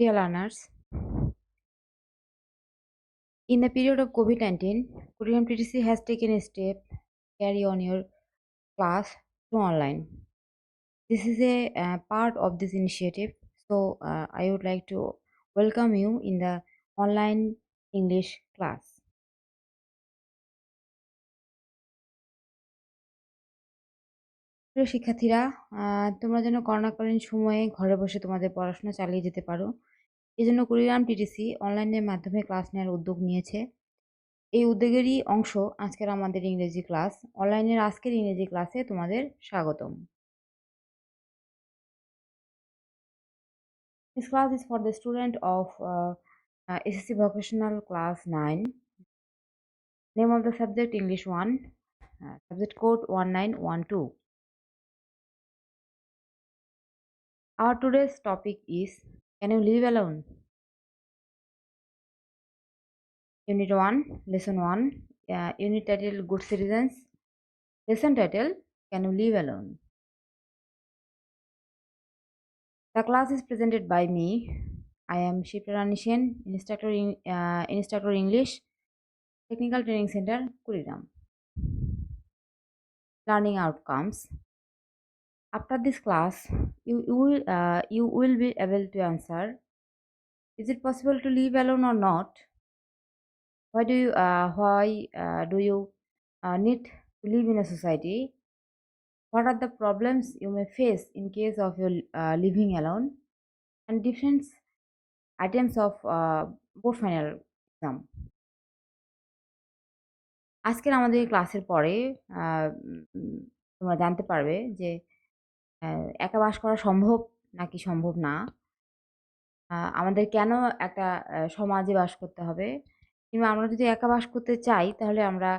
Dear learners, in the period of COVID-19, Korean PTC has taken a step carry on your class to online. This is a part of this initiative, so I would like to welcome you in the online English class. প্রিয় শিক্ষার্থীরা, তোমরা যেন করোনাকালীন সময়ে ঘরে বসে তোমাদের পড়াশোনা চালিয়ে যেতে পারো, এজন্য কুড়িগ্রাম টিটিসি অনলাইনের মাধ্যমে ক্লাস নেওয়ার উদ্যোগ নিয়েছে। এই উদ্যোগেরই অংশ আজকের আমাদের ইংরেজি ক্লাস। অনলাইনের আজকের ইংরেজি ক্লাসে তোমাদের স্বাগতম। This class is for the student of SSC Vocational Class 9. Name of the subject English 1, subject code 1912. Our today's topic is Can you live alone? Unit 1, Lesson 1, Unit title Good Citizens. Lesson title Can you live alone? The class is presented by me. I am Shipra Ranishen, Instructor English, Technical Training Center, Kurigram. Learning outcomes. After this class, you will be able to answer: Is it possible to live alone or not? Why do you need to live in a society? What are the problems you may face in case of your living alone? And different items of board final exam. আজকের আমাদের ক্লাসের পরে তোমরা জানতে পারবে যে একা বাস করা সম্ভব নাকি সম্ভব না, আমাদের কেন একটা সমাজে বাস করতে হবে, কিংবা আমরা যদি একা বাস করতে চাই তাহলে আমরা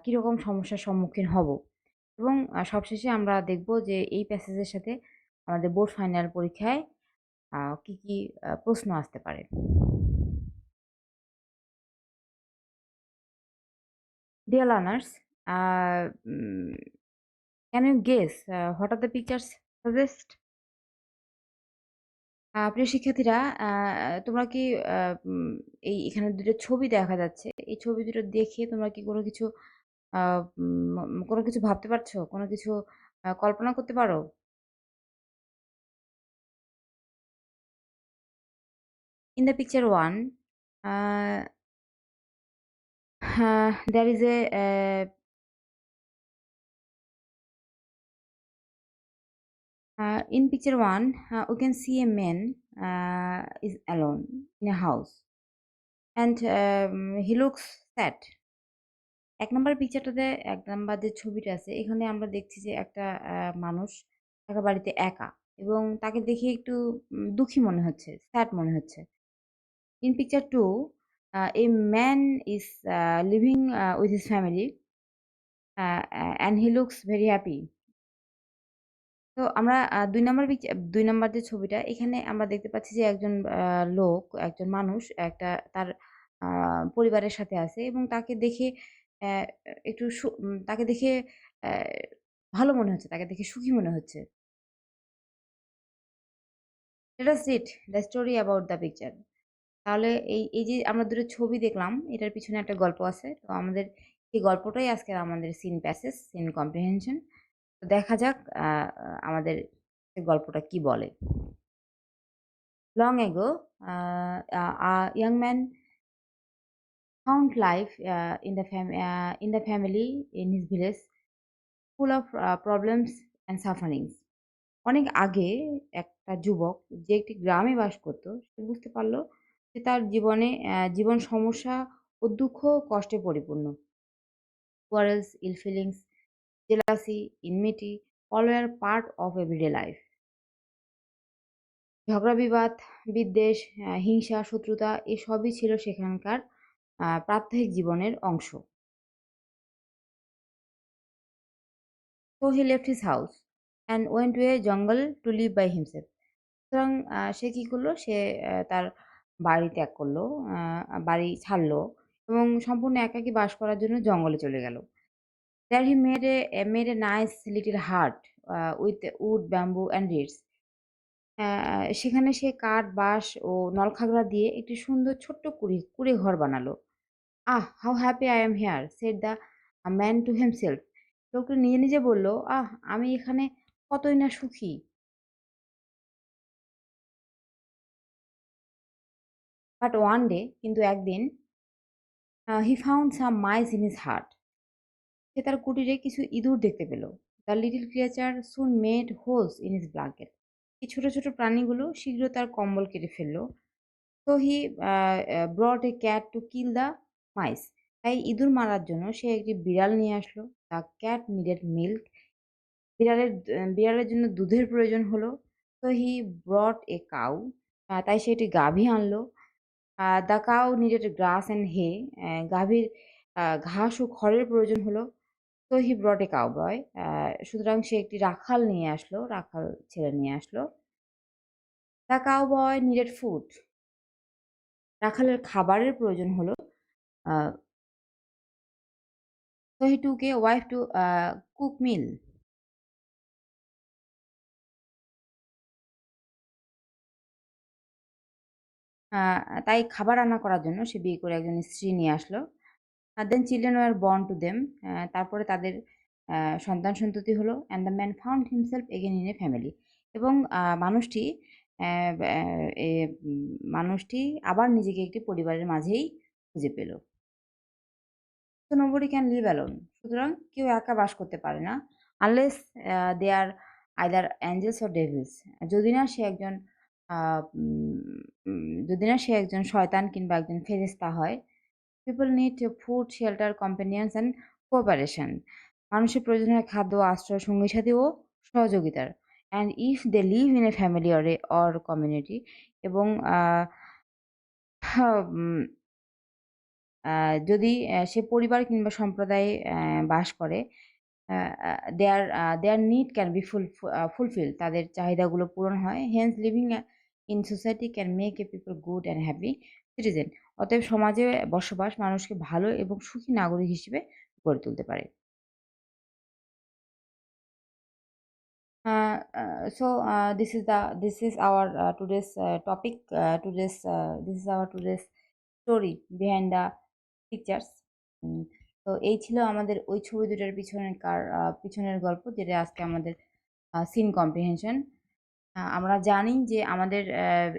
কীরকম সমস্যার সম্মুখীন হব, এবং সবশেষে আমরা দেখব যে এই প্যাসেজের সাথে আমাদের বোর্ড ফাইনাল পরীক্ষায় কি কি প্রশ্ন আসতে পারে। Dear learners, can you guess what are the pictures suggest? প্রিয় শিক্ষার্থীরা, তোমরা কি এখানে দুটো ছবি দেখা যাচ্ছে, এই ছবি দুটো দেখে তোমরা কি কোনো কিছু ভাবতে পারছো, কোনো কিছু কল্পনা করতে পারো? In the picture 1, there is in picture 1, we can see a man is alone in a house and he looks sad. এক নম্বর পিকচারটাতে, এক নম্বর যে ছবিটা আছে এখানে আমরা দেখছি যে একটা মানুষ একা বাড়িতে একা, এবং তাকে দেখে একটু দুঃখী মনে হচ্ছে, স্যাড মনে হচ্ছে। In picture 2, a man is living with his family and he looks very happy. তো আমরা 2 নম্বর যে ছবিটা এখানে আমরা দেখতে পাচ্ছি যে একজন লোক, একজন মানুষ একটা তার পরিবারের সাথে আছে, এবং তাকে দেখে একটু তাকে দেখে অ্যা ভালো মনে হচ্ছে, তাকে দেখে সুখী মনে হচ্ছে। Let us read the story about the picture. তাহলে এই যে আমরা দুটো ছবি দেখলাম, এটার পিছনে একটা গল্প আছে। তো আমাদের এই গল্পটাই আজকের আমাদের সিন প্যাসেজ, সিন কম্প্রিহেনশন। তো দেখা যাক আমাদের গল্পটা কি বলে। Long ago, a young man found life in the family in his village full of problems and sufferings. অনেক আগে একটা যুবক যে একটি গ্রামে বাস করত, সে বুঝতে পারল যে তার জীবন সমস্যা ও দুঃখ কষ্টে পরিপূর্ণ। Quarrels, ill feelings, jealousy, enmity all were part of everyday life. ঝগড়া বিবাদ, বিদ্বেষ, হিংসা, শত্রুতা এসবই ছিল সেখানকার প্রাত্যহিক জীবনের অংশ। So he left his house and went to a jungle to live by himself. সুতরাং সে কি করলো? সে তার বাড়ি ত্যাগ করলো, বাড়ি ছাড়লো এবং সম্পূর্ণ একাকী বাস করার জন্য জঙ্গলে চলে গেল। There he made a nice little hut with wood, bamboo and reeds. সেখানে সে কাঠ, বাঁশ ও নলখাগড়া দিয়ে একটি সুন্দর ছোট্ট কুঁড়ে ঘর বানালো। How happy I am here, said the man to himself. লোকটি নিজে নিজে বলল, আমি এখানে কতই না সুখী। বাট ওয়ান ডে, কিন্তু একদিন, he found some mice in his hut. সে তার কুটিরে কিছু ইঁদুর দেখতে পেল। The little creature soon made holes in his blanket. এই ছোট ছোট প্রাণীগুলো শীঘ্র তার কম্বল কেটে ফেললো। So he brought a cat to kill the mice. তাই ইঁদুর মারার জন্য সে একটি বিড়াল নিয়ে আসলো। The cat needed milk. বিড়ালের জন্য দুধের প্রয়োজন হলো। So he brought a cow. তাই সে একটি গাভী আনলো। The cow needed grass and hay. গাভীর ঘাস ও খড়ের প্রয়োজন হলো। So he brought a cowboy. সুতরাং সে একটি রাখাল নিয়ে আসলো, রাখাল ছেলে নিয়ে আসলো। The cowboy needed food. রাখালের খাবারের প্রয়োজন হলো। So he took a wife to cook meal. তাই খাবার রান্না করার জন্য সে বিয়ে করে একজন স্ত্রী নিয়ে আসলো। Then children were born to them. তারপরে তাদের সন্তান সন্ততি হলো। And the man found himself again in a family. এবং মানুষটি আহ, আহ, এ, মানুষটি আবার নিজেকে একটি পরিবারের মাঝেই খুঁজে পেল। তো নোবডি ক্যান লিভ অ্যালোন। সুতরাং কেউ একা বাস করতে পারে না, unless they are either angels or devils. যদি না সে একজন যদি না সে একজন শয়তান কিংবা একজন ফেরেশতা হয়। People need food, shelter, companions and cooperation. মানুষের প্রয়োজন হয় খাদ্য, আশ্রয়, সঙ্গী সাথী ও সহযোগিতার। And if they live in a family or community, এবং হা, উম, যদি সে পরিবার কিংবা সম্প্রদায়ে বাস করে, their need can be fulfil. তাদের চাহিদাগুলো পূরণ হয়। Hence living in society can make a people good and happy citizen. অতএব সমাজে বসবাস মানুষকে ভালো এবং সুখী নাগরিক হিসেবে গড়ে তুলতে পারে। This is our today's topic. This is our today's story behind the pictures. তো এই ছিল আমাদের ওই ছবি দুটার পিছনের গল্প, যেটা আজকে আমাদের সিন কম্প্রিহেনশন। আমরা জানি যে আমাদের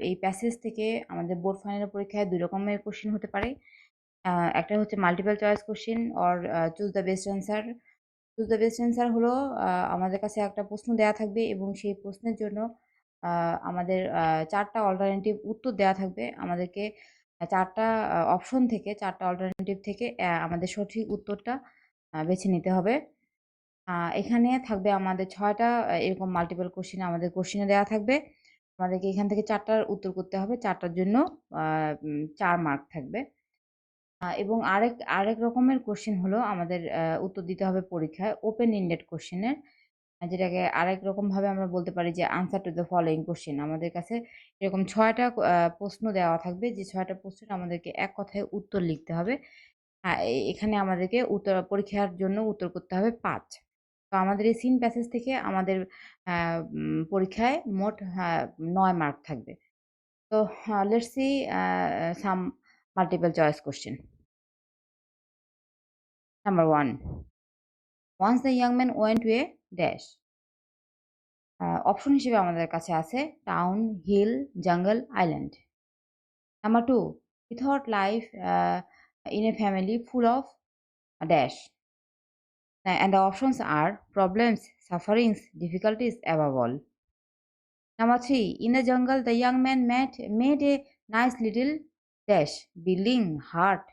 এই প্যাসেজ থেকে আমাদের বোর্ড ফাইনাল পরীক্ষায় দুই রকমের কোশ্চেন হতে পারে। একটা হচ্ছে multiple choice question or choose the best answer. Choose the best answer হলো আমাদের কাছে একটা প্রশ্ন দেয়া থাকবে এবং সেই প্রশ্নের জন্য আমাদের ৪টা অল্টারনেটিভ উত্তর দেয়া থাকবে। আমাদেরকে ৪টা অপশন থেকে, ৪টা অল্টারনেটিভ থেকে আমাদের সঠিক উত্তরটা বেছে নিতে হবে। এখানে থাকবে আমাদের ৬টা এরকম মাল্টিপল কোশ্চেন আমাদের কোশ্চেনে দেওয়া থাকবে। আমাদেরকে এখান থেকে ৪টার উত্তর করতে হবে। ৪টার জন্য ৪ মার্ক থাকবে। এবং আরেক রকমের কোশ্চেন হলো আমাদের উত্তর দিতে হবে পরীক্ষায় ওপেন এন্ডেড কোশ্চেনের, যেটাকে আরেক রকমভাবে আমরা বলতে পারি যে answer to the following question. আমাদের কাছে এরকম ৬টা প্রশ্ন দেওয়া থাকবে, যে ৬টা প্রশ্নের আমাদেরকে এক কথায় উত্তর লিখতে হবে। এখানে আমাদেরকে পরীক্ষার জন্য উত্তর করতে হবে ৫। তো আমাদের এই সিন প্যাসেজ থেকে আমাদের পরীক্ষায় মোট ৯ মার্ক থাকবে। তো let's see some multiple choice question. Number 1, once the young man went to a dash. Option হিসেবে আমাদের কাছে আছে town, hill, jungle, island. Number 2, he thought life in a family full of a dash. And the options are problems, sufferings, difficulties, above all. Number 3, in the jungle, the young man made a nice little dash, building, hut,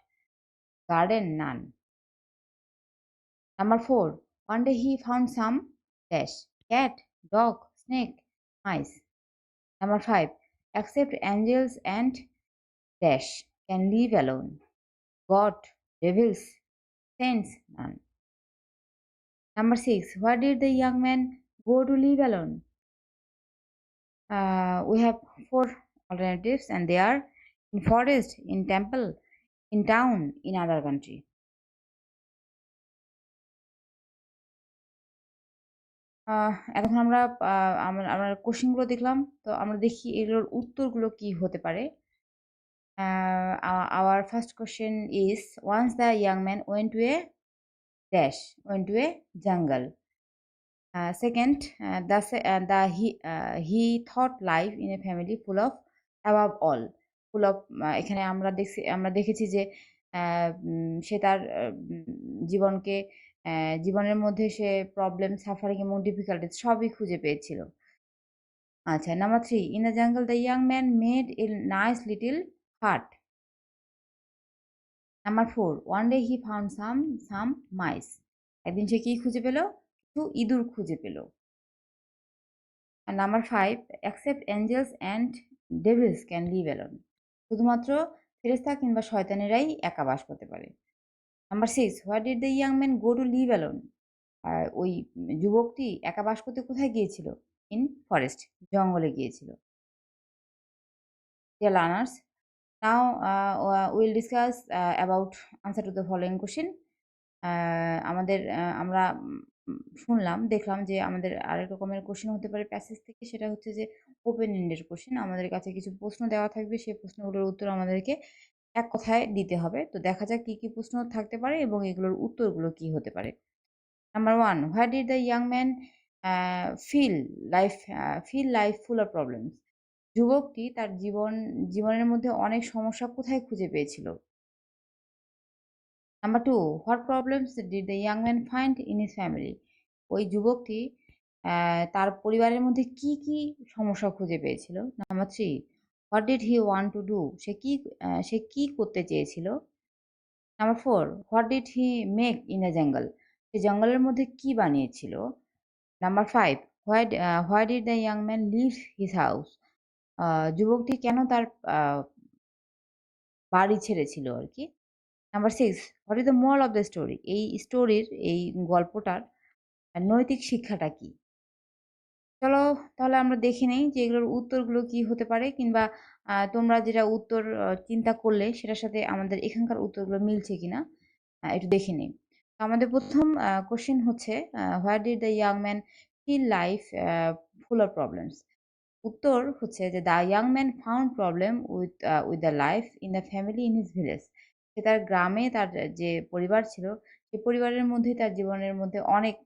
garden, none. Number 4, one day he found some dash, cat, dog, snake, mice. Number 5, except angels and dash, can live alone. God, devils, saints, none. Number 6, where did the young man go to live alone? We have 4 alternatives, and they are in forest, in temple, in town, in other country. এতক্ষণ আমরা আমরা কোশ্চেনগুলো দেখলাম। তো আমরা দেখি এগুলোর উত্তরগুলো কি হতে পারে। Our first question is, once the young man went to a dash, went to a jungle. Second, he thought life in a family full of, above all, full of, এখানে আমরা দেখেছি যে সে তার জীবনকে জীবনের মধ্যে সে প্রবলেম, সাফারিং এবং difficulties সবই খুঁজে পেয়েছিল। আচ্ছা, number 3, in the jungle the young man made a nice little hut. Number 4, one day he found some mice. একদিন সে কি খুঁজে পেল? কিছু ইঁদুর খুঁজে পেল। আর number 5, except angels and devils can live alone. শুধুমাত্র ফেরেশতা কিংবা শয়তানেরাই একা বাস করতে পারে। Number 6, where did the young man go to live alone? ওই যুবকটি একা বাস করতে কোথায় গিয়েছিল? In forest, জঙ্গলে গিয়েছিল। Dear learners, now we'll discuss about answer to the following question. আমরা শুনলাম, দেখলাম যে আমাদের আরেক রকমের কোশ্চেন হতে পারে প্যাসেজ থেকে। সেটা হচ্ছে যে ওপেন এন্ডেড কোশ্চেন। আমাদের কাছে কিছু প্রশ্ন দেওয়া থাকবে। সেই প্রশ্নগুলোর উত্তর আমাদেরকে এক কথায় দিতে হবে। তো দেখা যাক কি প্রশ্ন থাকতে পারে এবং এগুলোর উত্তরগুলো কি হতে পারে। Number 1, what did the young man feel life full of problems? যুবকটি তার জীবনের মধ্যে অনেক সমস্যা কোথায় খুঁজে পেয়েছিল? Number 2, what problems did the young man find in his family? ওই যুবকটি তার পরিবারের মধ্যে কি সমস্যা খুঁজে পেয়েছিল? Number 3, what did he want to do? সে কি করতে চেয়েছিল? Number 4, what did he make in the jungle? সে জঙ্গলের মধ্যে কি বানিয়েছিল? Number 5, why did the young man leave his house? যুবকটি কেন তার আ বাড়ি ছেড়েছিল আরকি? Number 6, what is the moral of the story? এই গল্পটার নৈতিক শিক্ষাটা কি? চলো তাহলে আমরা দেখে নেই যে এগুলোর উত্তরগুলো কি হতে পারে, কিংবা তোমরা যেটা উত্তর চিন্তা করলে সেটার সাথে আমাদের এখানকার উত্তরগুলো মিলছে কিনা একটু দেখে নিই। তো আমাদের ১ম কোয়েশ্চেন হচ্ছে, where did the young man feel life full of problems? উত্তর হচ্ছে যে the young man found problem with the life in the family in his village. সে তার গ্রামে তার যে পরিবার ছিল, সেই পরিবারের মধ্যেই তার জীবনের মধ্যে অনেক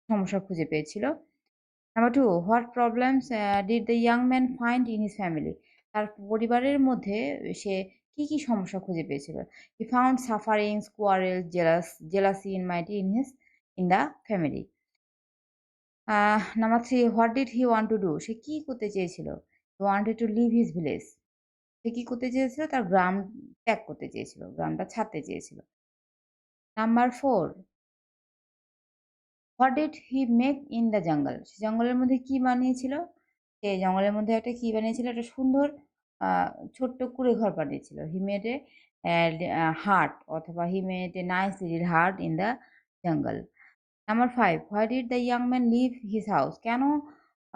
সমস্যা খুঁজে পেয়েছিল। Number 2, what problems did the young man find in his family? তার পরিবারের মধ্যে সে কি সমস্যা খুঁজে পেয়েছিল? He found sufferings, quarrels, jealousy in the family. Number 3, what did he want to do? সে কি করতে চেয়েছিল? He wanted to leave his village. সে কি করতে চেয়েছিল? তার গ্রাম ত্যাগ করতে চেয়েছিল। গ্রামটা ছাড়তে চেয়েছিল। Number 4, what did he make in the jungle? সে জঙ্গলের মধ্যে কি বানিয়েছিল? সে জঙ্গলের মধ্যে একটা কি বানিয়েছিল? একটা সুন্দর আ ছোট্ট কুঁড়েঘর বানিয়েছিল। হি মেড এ হাট, অথবা he made a nice little hut in the jungle. Number 5, why did the young man leave his house? কেন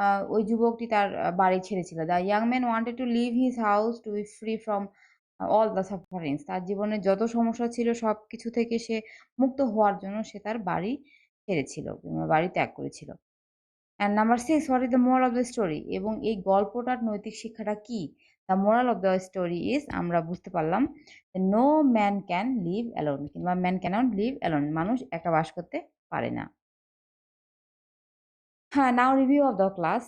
আ ওই যুবকটি তার বাড়ি ছেড়েছিল? The young man wanted to leave his house to be free from all the sufferings. তার জীবনে যত সমস্যা ছিল সবকিছু থেকে সে মুক্ত হওয়ার জন্য সে তার বাড়ি ছেড়েছিল কিংবা বাড়ি ত্যাগ করেছিল। And number 6, what is the moral of the story? এবং এই গল্পটার নৈতিক শিক্ষাটা কি? The moral of the story is, আমরা বুঝতে পারলাম যে no man can live alone, কিংবা ম্যান ক্যানট লিভ অ্যালোন। মানুষ একা বাস করতে পারে না। হ্যাঁ, now review of the class.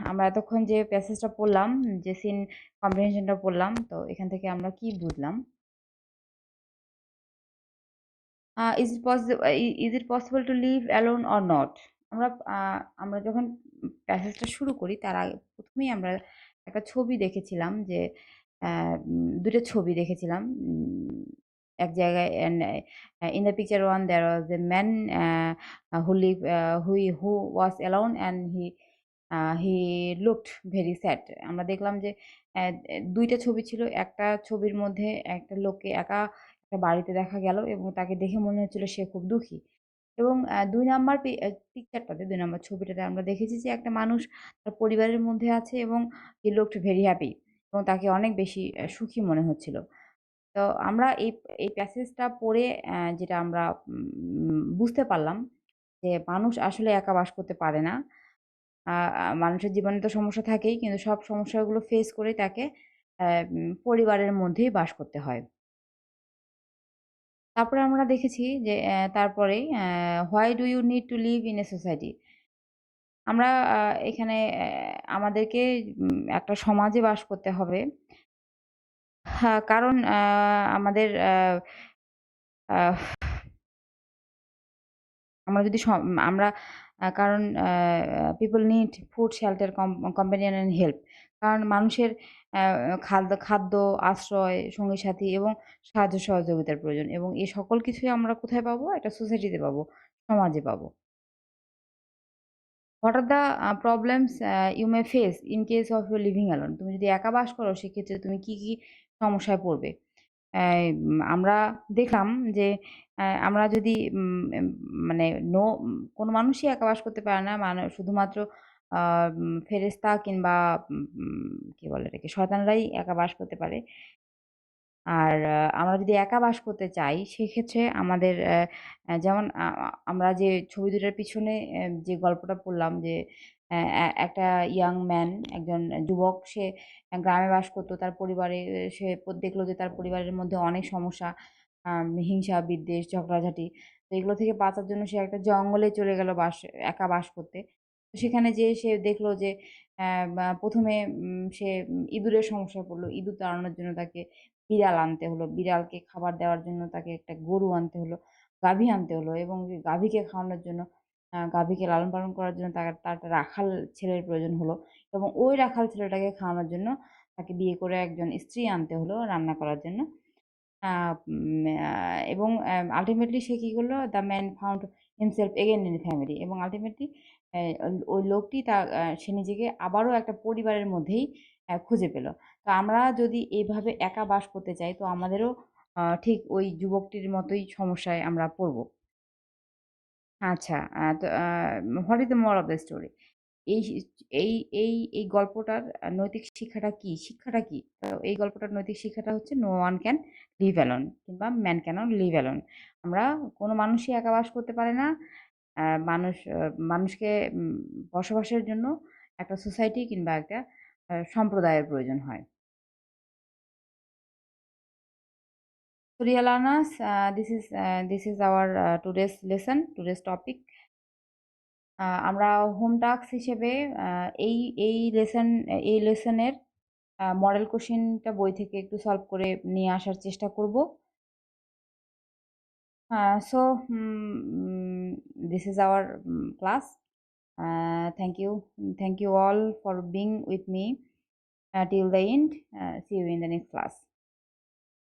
আমরা এতক্ষণ যে প্যাসেজটা পড়লাম, যে সিন কম্প্রিহেনশনটা পড়লাম, তো এখান থেকে আমরা কি বুঝলাম? Is it possible to live alone or not? আমরা আ আমরা যখন প্যাসেজটা শুরু করি তার আগে ১ম এই আমরা একটা ছবি দেখেছিলাম যে ২ টা ছবি দেখেছিলাম। এক জায়গায় in the picture one there was a man who was alone and he looked very sad. আমরা দেখলাম যে ২ টা ছবি ছিল। একটা ছবির মধ্যে একটা লোককে একা একটা বাড়িতে দেখা গেল এবং তাকে দেখে মনে হচ্ছিল সে খুব দুঃখী। এবং ২ নাম্বার পিকচারটাতে, ২ নাম্বার ছবিটাতে আমরা দেখেছি যে একটা মানুষ তার পরিবারের মধ্যে আছে এবং he looked very happy, এবং তাকে অনেক বেশি সুখী মনে হচ্ছিল। তো আমরা এই প্যাসেজটা পড়ে যেটা আমরা বুঝতে পারলাম যে মানুষ আসলে একা বাস করতে পারে না। মানুষের জীবনে তো সমস্যা থাকেই, কিন্তু সব সমস্যাগুলো ফেস করেই তাকে পরিবারের মধ্যেই বাস করতে হয়। তারপরে আমরা দেখেছি যে তারপরেই "why do you need to live in a society?" আমরা এখানে আমাদেরকে একটা সমাজে বাস করতে হবে। হ্যাঁ, কারণ আমাদের আহ আমরা যদি আমরা কারণ people need food, shelter, companion and help. কারণ মানুষের খাদ্য, আশ্রয়, সঙ্গী-সাথী এবং সাহায্য সহযোগিতার প্রয়োজন এবং এই সকল কিছুই আমরা কোথায় পাবো? একটা সোসাইটিতে পাবো, সমাজে পাবো। What are the problems you may face in case of you living alone? তুমি যদি একা বাস করো সেক্ষেত্রে তুমি কি সমস্যায় পড়বে? আমরা দেখলাম যে আমরা যদি মানে কোনো মানুষই একা বাস করতে পারে না। শুধুমাত্র আ ফেরেশতা কিংবা কি বলে এটাকে? শয়তানরাই একা বাস করতে পারে। আর আমরা যদি একা বাস করতে চাই, সেক্ষেত্রে আমাদের যেমন আমরা যে ছবি দুটার পিছনে যে গল্পটা পড়লাম যে একটা ইয়াং ম্যান, একজন যুবক সে গ্রামে বাস করত। তার পরিবারে সে দেখলো যে তার পরিবারের মধ্যে অনেক সমস্যা, হিংসা, বিদ্বেষ, ঝগড়াঝাটি। তো এগুলো থেকে বাঁচার জন্য সে একটা জঙ্গলে চলে গেল একা বাস করতে। তো সেখানে যেয়ে সে দেখলো যে বা ১ম এ সে ইঁদুরের সমস্যায় পড়ল। ইঁদুর তাড়ানোর জন্য তাকে বিড়াল আনতে হলো। বিড়ালকে খাবার দেওয়ার জন্য তাকে একটা গরু আনতে হলো, গাভী আনতে হলো এবং গাভীকে খাওয়ানোর জন্য গাভীকে লালন-পালন করার জন্য তার একটা রাখাল ছেলের প্রয়োজন হলো এবং ওই রাখাল ছেলেটাকে খাওয়ানোর জন্য তাকে বিয়ে করে একজন স্ত্রী আনতে হলো রান্না করার জন্য। আ উম আ এবং আল্টিমেটলি সে কি করলো? The man found himself again in family এবং আল্টিমেটলি অ্যা ওই লোকটি সে নিজেকে আবারও একটা পরিবারের মধ্যেই খুঁজে পেল। তো আমরা যদি এভাবে একা বাস করতে চাই তো আমাদেরও ঠিক ওই যুবকটির মতোই সমস্যায় আমরা পড়ব। আচ্ছা, তো what is the moral of the story? এই সি এই এই এই গল্পটার নৈতিক শিক্ষাটা কি? শিক্ষাটা কি? তো এই গল্পটার নৈতিক শিক্ষাটা হচ্ছে no one can live alone কিংবা ম্যান ক্যানট লিভ অ্যালোন। আমরা কোনো মানুষই একা বাস করতে পারে না। আ মানুষ আ মানুষকে বসবাসের জন্য একটা সোসাইটি কিংবা একটা সম্প্রদায়ের প্রয়োজন হয়। So dear learners, this is our today's topic. আমরা হোম টাস্ক হিসেবে আ এই এই লেসন এই লেসনের মডেল কোয়েশ্চেনটা বই থেকে একটু সলভ করে নিয়ে আসার চেষ্টা করব। So this is our class. Thank you all for being with me till the end. See you in the next class.